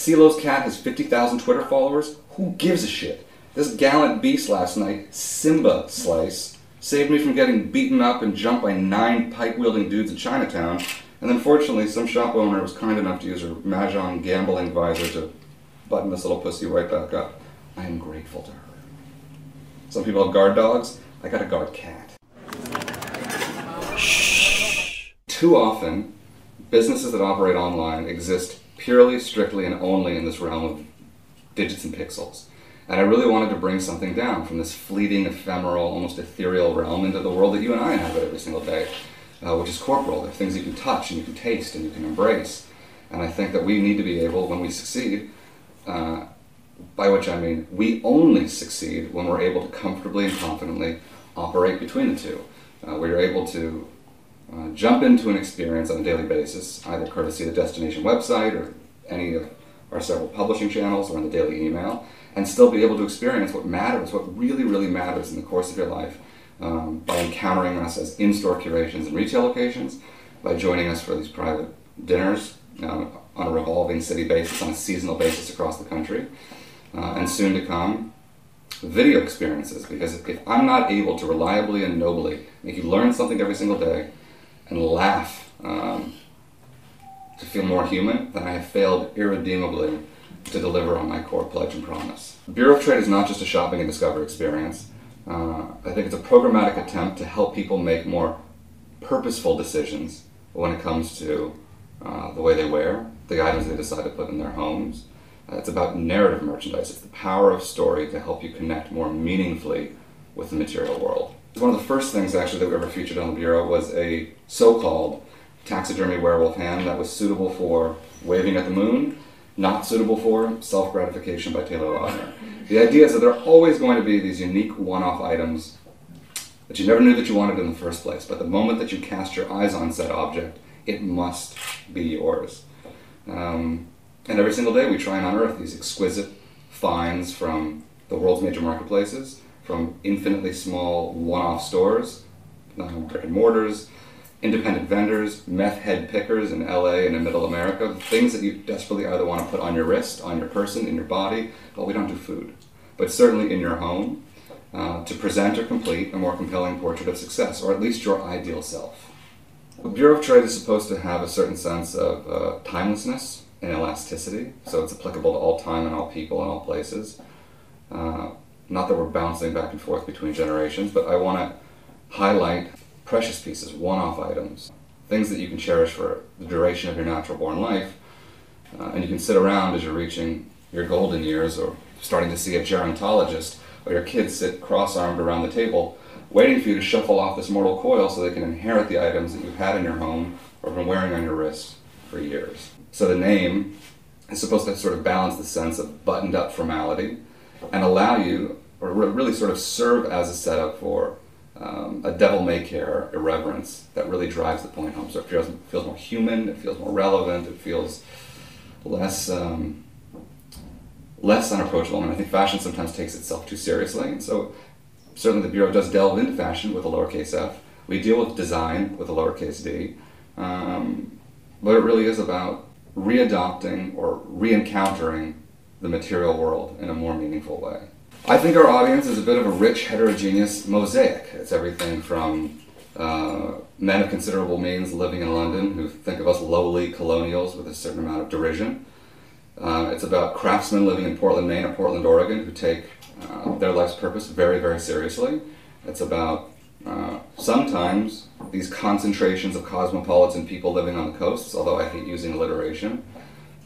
CeeLo's cat has 50,000 Twitter followers. Who gives a shit? This gallant beast last night, Simba Slice, saved me from getting beaten up and jumped by 9 pike-wielding dudes in Chinatown. And then fortunately, some shop owner was kind enough to use her Mahjong gambling visor to button this little pussy right back up. I am grateful to her. Some people have guard dogs. I got a guard cat. Shh. Too often, businesses that operate online exist purely, strictly, and only in this realm of digits and pixels. And I really wanted to bring something down from this fleeting, ephemeral, almost ethereal realm into the world that you and I inhabit every single day, which is corporal. There are things you can touch and you can taste and you can embrace. And I think that we need to be able, when we succeed, by which I mean we only succeed when we're able to comfortably and confidently operate between the two. We're able to jump into an experience on a daily basis, either courtesy of the destination website or any of our several publishing channels or in the daily email, and still be able to experience what matters, what really, really matters in the course of your life by encountering us as in-store curations in retail locations, by joining us for these private dinners on a revolving city basis, on a seasonal basis across the country, and soon to come, video experiences. Because if I'm not able to reliably and nobly make you learn something every single day and laugh to feel more human, then I have failed irredeemably to deliver on my core pledge and promise. Bureau of Trade is not just a shopping and discovery experience. I think it's a programmatic attempt to help people make more purposeful decisions when it comes to the way they wear, the items they decide to put in their homes. It's about narrative merchandise. It's the power of story to help you connect more meaningfully with the material world. One of the first things actually that we ever featured on the Bureau was a so-called taxidermy werewolf hand that was suitable for waving at the moon, not suitable for self-gratification by Taylor Lautner. The idea is that there are always going to be these unique one-off items that you never knew that you wanted in the first place, but the moment that you cast your eyes on said object, it must be yours. And every single day we try and unearth these exquisite finds from the world's major marketplaces, from infinitely small one-off stores, brick and mortars, independent vendors, meth head pickers in LA and in Middle America, things that you desperately either want to put on your wrist, on your person, in your body. Well, we don't do food, but certainly in your home, to present or complete a more compelling portrait of success, or at least your ideal self. The Bureau of Trade is supposed to have a certain sense of timelessness and elasticity, so it's applicable to all time and all people and all places. Not that we're bouncing back and forth between generations, but I want to highlight precious pieces, one-off items, things that you can cherish for the duration of your natural-born life, and you can sit around as you're reaching your golden years or starting to see a gerontologist, or your kids sit cross-armed around the table waiting for you to shuffle off this mortal coil so they can inherit the items that you've had in your home or been wearing on your wrist for years. So the name is supposed to sort of balance the sense of buttoned-up formality and allow you, or really sort of serve as a setup for a devil-may-care irreverence that really drives the point home. So it feels more human, it feels more relevant, it feels less unapproachable. And I think fashion sometimes takes itself too seriously. And so certainly the Bureau does delve into fashion with a lowercase f. We deal with design with a lowercase d. But it really is about readopting or re-encountering the material world in a more meaningful way. I think our audience is a bit of a rich, heterogeneous mosaic. It's everything from men of considerable means living in London who think of us lowly colonials with a certain amount of derision. It's about craftsmen living in Portland, Maine or Portland, Oregon who take their life's purpose very, very seriously. It's about sometimes these concentrations of cosmopolitan people living on the coasts, although I hate using alliteration.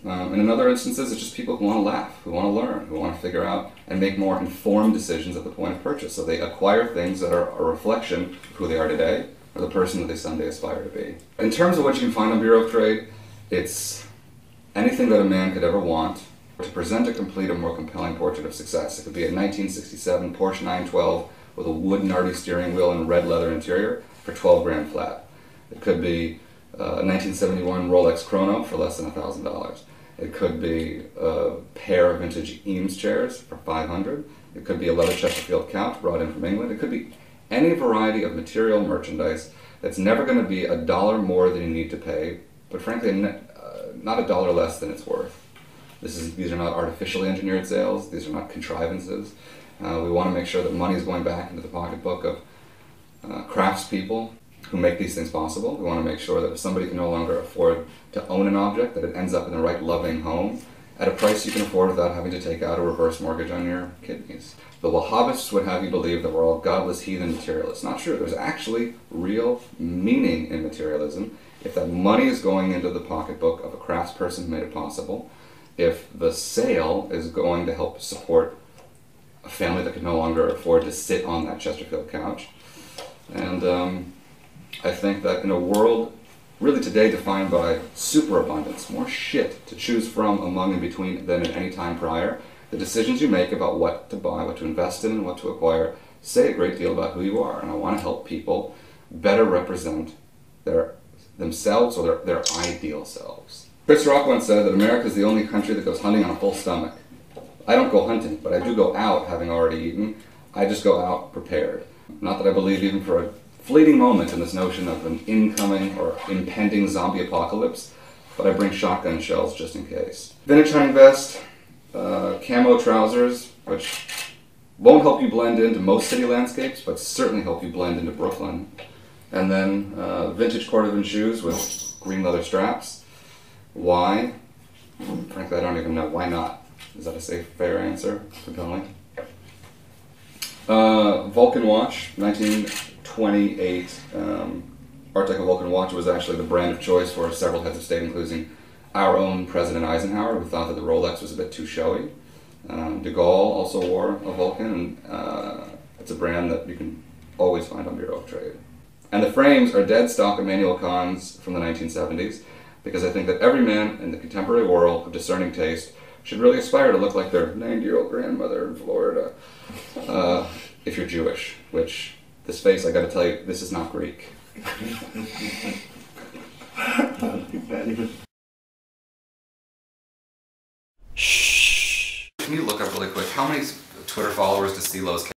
And in other instances, it's just people who want to laugh, who want to learn, who want to figure out and make more informed decisions at the point of purchase. So they acquire things that are a reflection of who they are today or the person that they someday aspire to be. In terms of what you can find on Bureau of Trade, it's anything that a man could ever want to present a complete or more compelling portrait of success. It could be a 1967 Porsche 912 with a wood Nardi steering wheel and red leather interior for 12 grand flat. It could be a 1971 Rolex Chrono for less than $1,000. It could be a pair of vintage Eames chairs for $500. It could be a leather Chesterfield couch brought in from England. It could be any variety of material merchandise that's never going to be $1 more than you need to pay, but frankly not $1 less than it's worth. These are not artificially engineered sales. These are not contrivances. We want to make sure that money is going back into the pocketbook of craftspeople who make these things possible. We want to make sure that if somebody can no longer afford to own an object, that it ends up in the right loving home at a price you can afford without having to take out a reverse mortgage on your kidneys. The Wahhabists would have you believe that we're all godless, heathen materialists. Not true. There's actually real meaning in materialism. If that money is going into the pocketbook of a craftsperson who made it possible, if the sale is going to help support a family that can no longer afford to sit on that Chesterfield couch. And I think that in a world really today defined by superabundance, more shit to choose from among and between than at any time prior, the decisions you make about what to buy, what to invest in, and what to acquire say a great deal about who you are. And I want to help people better represent themselves or their ideal selves. Chris Rock once said that America is the only country that goes hunting on a full stomach. I don't go hunting, but I do go out having already eaten. I just go out prepared. Not that I believe even for a fleeting moment in this notion of an incoming or impending zombie apocalypse, but I bring shotgun shells just in case. Vintage hunting vest, camo trousers, which won't help you blend into most city landscapes, but certainly help you blend into Brooklyn. And then vintage cordovan shoes with green leather straps. Why? Frankly, I don't even know. Why not? Is that a safe, fair answer? Compelling. Vulcan watch, 1928. Art Deco Vulcan watch was actually the brand of choice for several heads of state, including our own President Eisenhower, who thought that the Rolex was a bit too showy. De Gaulle also wore a Vulcan, and it's a brand that you can always find on Bureau of Trade. And the frames are dead stock Emmanuel Kahn's from the 1970s, because I think that every man in the contemporary world of discerning taste should really aspire to look like their 90-year-old grandmother in Florida. If you're Jewish, which this face, I gotta tell you, this is not Greek. Shh. Can you look up really quick, how many Twitter followers does CeeLo's